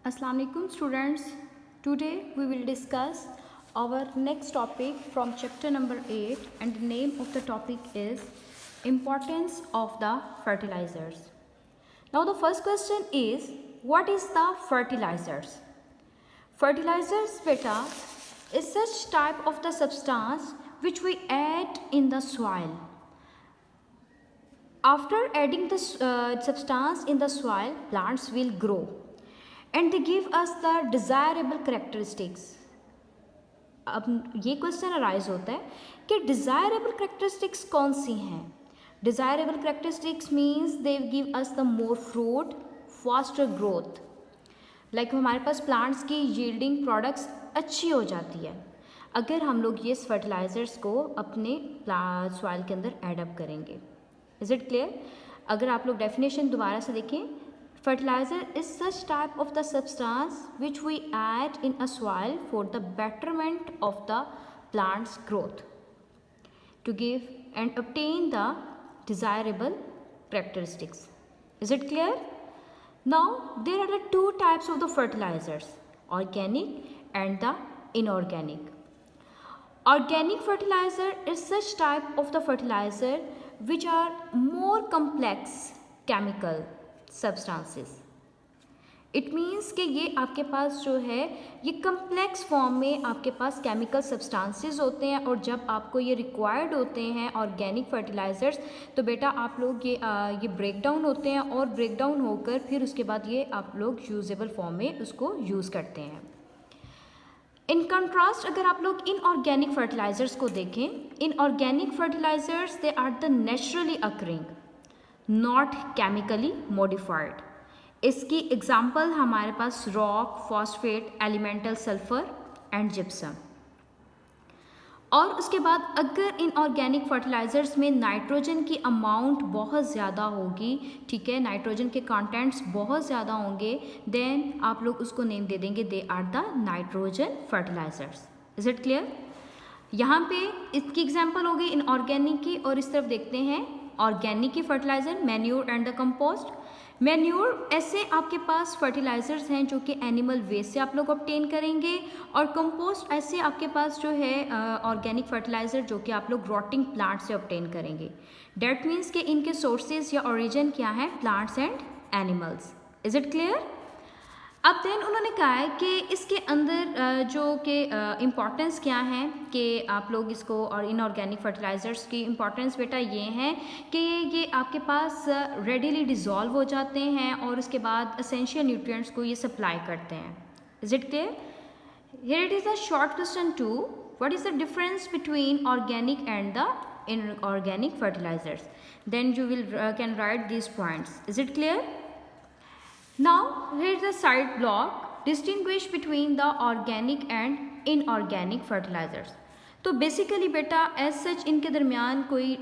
Assalamu alaikum students. Today we will discuss our next topic from chapter number 8 and the name of the topic is importance of the fertilizers. Now the first question is what is the fertilizers? Fertilizers beta is such type of the substance which we add in the soil. After adding the substance in the soil, plants will grow and they give us the desirable characteristics. अब ये question arise होता है कि desirable characteristics कौन सी हैं. Desirable characteristics means they give us the more fruit, faster growth. Like हमारे पास plants की yielding products अच्छी हो जाती है अगर हम लोग ये फर्टिलाइज़र्स को अपने सॉइल के अंदर एडअप करेंगे. Is it clear? अगर आप लोग डेफिनेशन दोबारा से देखें, fertilizer is such type of the substance which we add in a soil for the betterment of the plant's growth to give and obtain the desirable characteristics. Is it clear? Now there are the two types of the fertilizers, organic and the inorganic. Organic fertilizer is such type of the fertilizer which are more complex chemical substances. It means कि ये आपके पास जो है ये complex form में आपके पास chemical substances होते हैं और जब आपको ये रिक्वायर्ड होते हैं ऑर्गेनिक फर्टिलाइज़र्स तो बेटा आप लोग ये ब्रेक डाउन होते हैं और ब्रेक डाउन होकर फिर उसके बाद ये आप लोग यूजेबल फॉर्म में उसको यूज़ करते हैं. इन कंट्रास्ट अगर आप लोग इन ऑर्गेनिक फर्टिलाइज़र्स को देखें, इन organic fertilisers they are the naturally occurring, not chemically modified. इसकी एग्जाम्पल हमारे पास rock, phosphate, elemental sulphur and gypsum. और उसके बाद अगर इन ऑर्गेनिक फर्टिलाइज़र्स में नाइट्रोजन की अमाउंट बहुत ज़्यादा होगी, ठीक है, नाइट्रोजन के कंटेंट्स बहुत ज़्यादा होंगे, देन आप लोग उसको नेम दे देंगे they are the nitrogen fertilisers. Is it clear? यहाँ पे इसकी एग्जाम्पल हो गई इन ऑर्गेनिक की. और इस तरफ देखते हैं ऑर्गेनिक की fertiliser, manure and the compost. Manure ऐसे आपके पास फर्टिलाइज़र्स हैं जो कि एनिमल वेस्ट से आप लोग ऑब्टेन करेंगे और कंपोस्ट ऐसे आपके पास जो है ऑर्गेनिक फर्टिलाइज़र जो कि आप लोग रॉटिंग प्लांट से ऑब्टेन करेंगे. डेट मीन्स कि इनके सोर्सेज या ओरिजिन क्या है, plants and animals. Is it clear? अब देन उन्होंने कहा है कि इसके अंदर जो कि इम्पॉर्टेंस क्या है कि आप लोग इसको और इनऑर्गेनिक फर्टिलाइज़र्स की इम्पॉर्टेंस बेटा ये है कि ये आपके पास रेडीली डिज़ोल्व हो जाते हैं और उसके बाद एसेंशियल न्यूट्रिएंट्स को ये सप्लाई करते हैं. Is it clear? Here it is a short question 2. What is the difference between organic and the inorganic fertilisers? Then you will can write these points. Is it clear? Now here is the side block, distinguish between the organic and inorganic fertilizers. तो basically बेटा as such इनके दरमियान कोई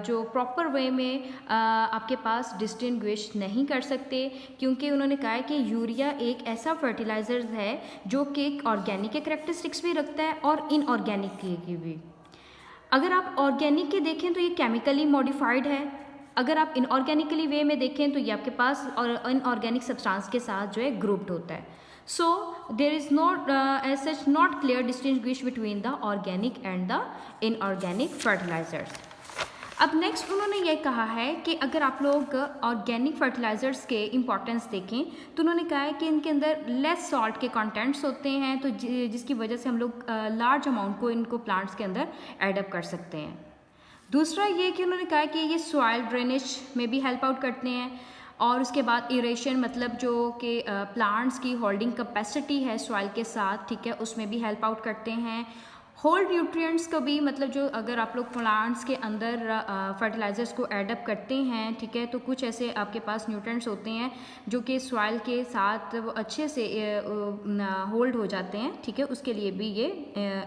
जो proper way में आपके पास distinguish नहीं कर सकते क्योंकि उन्होंने कहा है कि यूरिया एक ऐसा फर्टिलाइज़र है जो कि ऑर्गेनिक के करैक्टरिस्टिक्स भी रखता है और इनऑर्गेनिक की भी. अगर आप ऑर्गेनिक के देखें तो ये केमिकली मॉडिफाइड है, अगर आप इनऑर्गेनिकली वे में देखें तो ये आपके पास और इनऑर्गेनिक सब्सटेंस के साथ जो है ग्रुप्ड होता है. So there is not as such not clear distinguish between the organic and the inorganic fertilizers. अब नेक्स्ट उन्होंने ये कहा है कि अगर आप लोग ऑर्गेनिक फर्टिलाइज़र्स के इंपॉर्टेंस देखें तो उन्होंने कहा है कि इनके अंदर लेस सॉल्ट के कंटेंट्स होते हैं तो जिसकी वजह से हम लोग लार्ज अमाउंट को इनको प्लांट्स के अंदर एडअप कर सकते हैं. दूसरा ये कि उन्होंने कहा कि ये सॉइल ड्रेनेज में भी हेल्प आउट करते हैं और उसके बाद इरेशन मतलब जो कि प्लांट्स की होल्डिंग कैपेसिटी है सॉइल के साथ, ठीक है, उसमें भी हेल्प आउट करते हैं. होल्ड न्यूट्रिएंट्स को भी मतलब जो अगर आप लोग प्लांट्स के अंदर फर्टिलाइज़र्स को एडअप करते हैं, ठीक है, तो कुछ ऐसे आपके पास न्यूट्रिएंट्स होते हैं जो कि सॉइल के साथ वो अच्छे से होल्ड हो जाते हैं, ठीक है, उसके लिए भी ये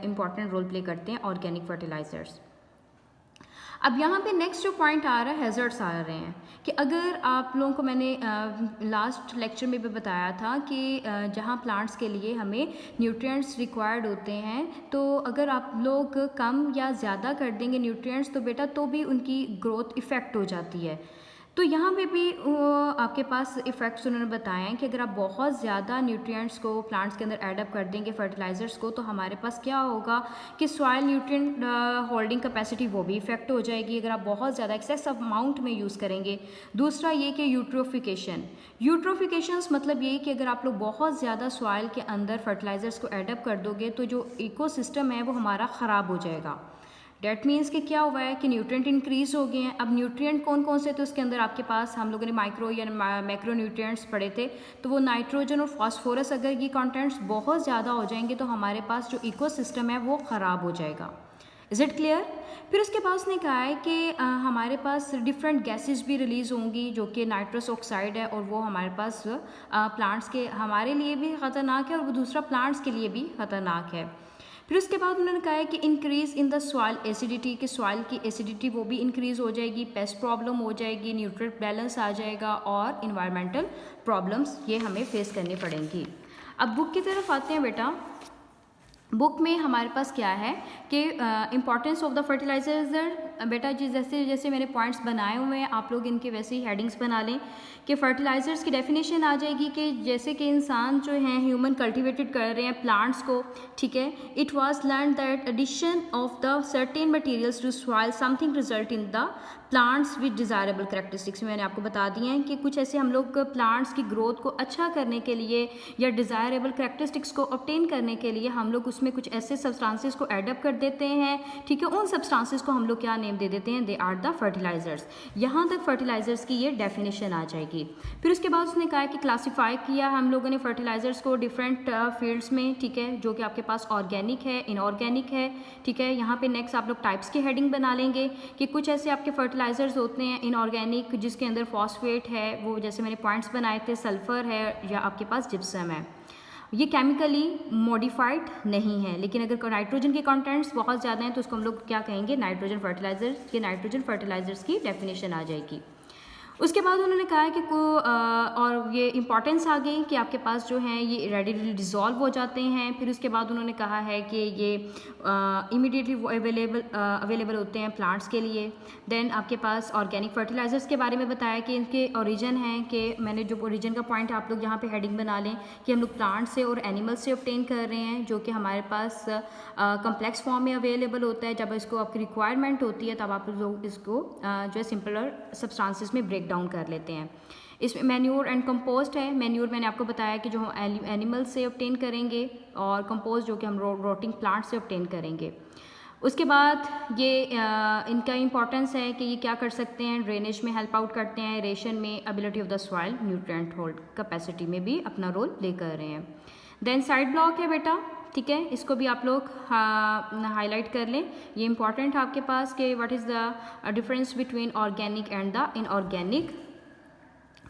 इम्पॉर्टेंट रोल प्ले करते हैं ऑर्गेनिक फर्टिलाइज़र्स. अब यहाँ पे नेक्स्ट जो पॉइंट आ रहा है हैज़र्ड्स आ रहे हैं कि अगर आप लोगों को मैंने लास्ट लेक्चर में भी बताया था कि जहाँ प्लांट्स के लिए हमें न्यूट्रिएंट्स रिक्वायर्ड होते हैं तो अगर आप लोग कम या ज़्यादा कर देंगे न्यूट्रिएंट्स तो बेटा तो भी उनकी ग्रोथ इफ़ेक्ट हो जाती है. तो यहाँ पे भी आपके पास इफ़ेक्ट्स उन्होंने बताए हैं कि अगर आप बहुत ज़्यादा न्यूट्रिएंट्स को प्लांट्स के अंदर एडअप कर देंगे फर्टिलाइज़र्स को, तो हमारे पास क्या होगा कि सॉइल न्यूट्रिएंट होल्डिंग कैपेसिटी वो भी इफेक्ट हो जाएगी अगर आप बहुत ज़्यादा एक्सेस अमाउंट में यूज़ करेंगे। दूसरा ये कि यूट्रोफिकेशंस मतलब ये कि अगर आप लोग बहुत ज़्यादा सॉइल के अंदर फर्टिलाइज़र्स को एडअप कर दोगे तो जो इकोसिस्टम है वो हमारा ख़राब हो जाएगा। डेट मीन्स कि क्या हुआ है कि न्यूट्रिएंट इंक्रीज हो गए हैं। अब न्यूट्रिएंट कौन कौन से थे उसके अंदर आपके पास, हम लोगों ने माइक्रो या मैक्रो न्यूट्रिएंट्स पढ़े थे, तो वो नाइट्रोजन और फास्फोरस अगर ये कंटेंट्स बहुत ज़्यादा हो जाएंगे तो हमारे पास जो इकोसिस्टम है वो ख़राब हो जाएगा। Is it clear? फिर उसके बाद उसने कहा है कि हमारे पास डिफरेंट गैसेस भी रिलीज़ होंगी जो कि नाइट्रस ऑक्साइड है, और वो हमारे पास प्लांट्स के हमारे लिए भी ख़तरनाक है और वो दूसरा प्लांट्स के लिए भी ख़तरनाक है। फिर उसके बाद उन्होंने कहा है कि increase in the soil acidity, कि सॉइल की एसिडिटी वो भी इंक्रीज़ हो जाएगी, पेस्ट प्रॉब्लम हो जाएगी, न्यूट्रिएंट बैलेंस आ जाएगा और इन्वायरमेंटल प्रॉब्लम्स ये हमें फेस करनी पड़ेंगी। अब बुक की तरफ आते हैं बेटा। बुक में हमारे पास क्या है कि इम्पॉर्टेंस ऑफ द फर्टिलाइज़र। बेटा जी जैसे जैसे मैंने पॉइंट्स बनाए हुए हैं आप लोग इनके वैसे ही हेडिंग्स बना लें कि फर्टिलाइज़र्स की डेफिनेशन आ जाएगी कि जैसे कि इंसान जो हैं ह्यूमन कल्टिवेटेड कर रहे हैं प्लांट्स को, ठीक है। It was learn that addition of the certain materials to soil something result in the plants with desirable characteristics. मैंने आपको बता दिए हैं कि कुछ ऐसे हम लोग प्लांट्स की ग्रोथ को अच्छा करने के लिए या डिज़ायरेबल करेक्टरिस्टिक्स को ऑब्टेन करने के लिए हम लोग उसमें कुछ ऐसे सब्सटेंसेस को एडअप कर देते हैं, ठीक है। उन सब्सटेंसेस को हम लोग क्या नेम दे देते हैं, दे आर द फर्टिलाइजर्स। यहाँ तक फर्टिलाइजर्स की ये डेफिनेशन आ जाएगी। फिर उसके बाद उसने कहा कि क्लासीफाई किया हम लोगों ने फर्टिलाइजर्स को डिफरेंट फील्ड्स में, ठीक है, जो कि आपके पास ऑर्गेनिक है, इनऑर्गेनिक है, ठीक है। यहाँ पे नेक्स्ट आप लोग टाइप्स की हेडिंग बना लेंगे कि कुछ ऐसे आपके फर्टिलाइजर्स होते हैं इनऑर्गेनिक जिसके अंदर फॉस्फेट है, वो जैसे मैंने पॉइंट्स बनाए थे, सल्फर है या आपके पास जिप्सम है। ये केमिकली मॉडिफाइड नहीं है, लेकिन अगर नाइट्रोजन के कंटेंट्स बहुत ज़्यादा हैं तो उसको हम लोग क्या कहेंगे, नाइट्रोजन फर्टिलाइजर। ये नाइट्रोजन फर्टिलाइजर्स की डेफिनेशन आ जाएगी। उसके बाद उन्होंने कहा है कि और ये इंपॉर्टेंस आ गई कि आपके पास जो हैं ये रेडिली डिज़ोल्व हो जाते हैं। फिर उसके बाद उन्होंने कहा है कि ये इमीडिएटली अवेलेबल होते हैं प्लांट्स के लिए। देन आपके पास ऑर्गेनिक फर्टिलाइजर्स के बारे में बताया कि इनके ओरिजिन हैं, कि मैंने जो ओरिजिन का पॉइंट आप लोग यहाँ पे हेडिंग बना लें कि हम लोग प्लांट से और एनिमल से ऑब्टेन कर रहे हैं, जो कि हमारे पास कम्प्लेक्स फॉर्म में अवेलेबल होता है। जब इसको आपकी रिक्वायरमेंट होती है तब आप लोग इसको जो है सिंपलर सब्सटेंसेस में ब्रेक डाउन कर लेते हैं। इसमें मैन्योर एंड कंपोस्ट है। मैन्योर मैंने आपको बताया कि जो हम एनिमल से ऑब्टेन करेंगे, और कंपोस्ट जो कि हम रोटिंग प्लांट से ऑब्टेन करेंगे। उसके बाद ये इनका इंपॉर्टेंस है कि ये क्या कर सकते हैं, ड्रेनेज में हेल्प आउट करते हैं, एरेशन में, ability of the soil, nutrient hold capacity में भी अपना रोल प्ले कर रहे हैं। देन साइड ब्लॉक है बेटा, ठीक है, इसको भी आप लोग हाईलाइट कर लें। ये इंपॉर्टेंट है आपके पास कि what is the difference between organic and the inorganic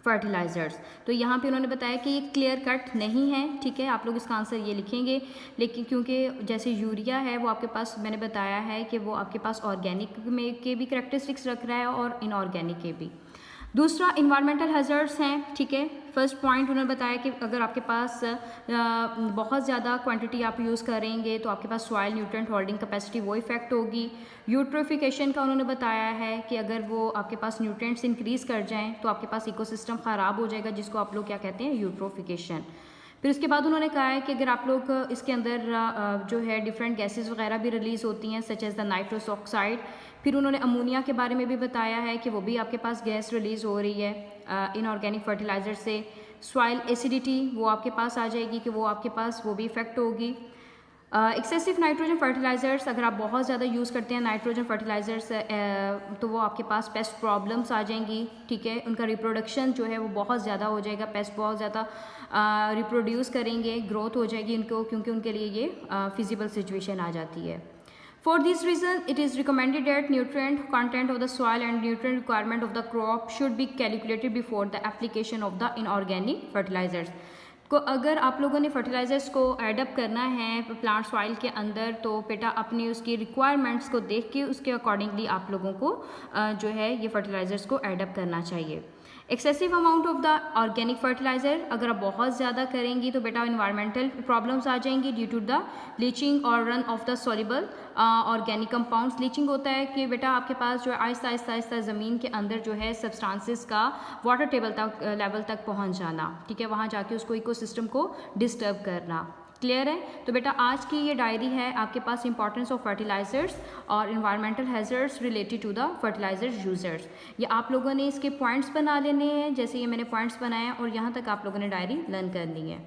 fertilizers. तो यहाँ पे उन्होंने बताया कि ये क्लियर कट नहीं है, ठीक है। आप लोग इसका आंसर ये लिखेंगे, लेकिन क्योंकि जैसे यूरिया है वो आपके पास मैंने बताया है कि वो आपके पास ऑर्गेनिक में के भी करेक्टरिस्टिक्स रख रहा है और इनऑर्गेनिक के भी। दूसरा इन्वायरमेंटल हैज़र्ड्स हैं, ठीक है। फर्स्ट पॉइंट उन्होंने बताया कि अगर आपके पास बहुत ज़्यादा क्वांटिटी आप यूज़ करेंगे तो आपके पास सॉइल न्यूट्रिएंट होल्डिंग कैपेसिटी वो इफेक्ट होगी। यूट्रोफिकेशन का उन्होंने बताया है कि अगर वो आपके पास न्यूट्रिएंट्स इंक्रीज़ कर जाएं तो आपके पास इकोसिस्टम ख़राब हो जाएगा, जिसको आप लोग क्या कहते हैं, यूट्रोफिकेशन। फिर उसके बाद उन्होंने कहा है कि अगर आप लोग इसके अंदर जो है डिफरेंट गैसेस वगैरह भी रिलीज़ होती हैं such as the nitrous oxide. फिर उन्होंने अमोनिया के बारे में भी बताया है कि वो भी आपके पास गैस रिलीज़ हो रही है इनऑर्गेनिक फर्टिलाइज़र से। सॉइल एसिडिटी वो आपके पास आ जाएगी कि वो आपके पास वो भी इफेक्ट होगी। एक्सेसिव नाइट्रोजन फर्टिलाइज़र्स, अगर आप बहुत ज़्यादा यूज़ करते हैं नाइट्रोजन फर्टिलाइज़र्स तो वो आपके पास पेस्ट प्रॉब्लम्स आ जाएंगी, ठीक है। उनका रिप्रोडक्शन जो है वो बहुत ज़्यादा हो जाएगा, पेस्ट बहुत ज़्यादा रिप्रोड्यूस करेंगे, ग्रोथ हो जाएगी उनको, क्योंकि उनके लिए ये फिजिबल सिचुएशन आ जाती है। For this reason, it is recommended that nutrient content of the soil and nutrient requirement of the crop should be calculated before the application of the inorganic fertilizers. को अगर आप लोगों ने फर्टिलाइज़र्स को add up करना है प्लांट सॉइल के अंदर तो बेटा अपनी उसकी रिक्वायरमेंट्स को देख के उसके अकॉर्डिंगली आप लोगों को जो है ये फर्टिलाइज़र्स को एडअप करना चाहिए। Excessive amount of the organic fertiliser, अगर आप बहुत ज़्यादा करेंगी तो बेटा इन्वायरमेंटल प्रॉब्लम्स आ जाएंगी ड्यू टू द लीचिंग और run of the soluble organic compounds. Leaching होता है कि बेटा आपके पास जो है आहिस्ता आहिस्ता आहिस्ता ज़मीन के अंदर जो है सब्सटेंसेस का वाटर लेवल तक पहुँच जाना, ठीक है, वहाँ जाके उसको इकोसिस्टम को डिस्टर्ब करना। क्लियर है? तो बेटा आज की ये डायरी है आपके पास इंपॉर्टेंस ऑफ फर्टिलाइजर्स और environmental hazards related to the fertilizers users. ये आप लोगों ने इसके पॉइंट्स बना लेने हैं, जैसे ये मैंने पॉइंट्स बनाए हैं, और यहाँ तक आप लोगों ने डायरी लर्न करनी है।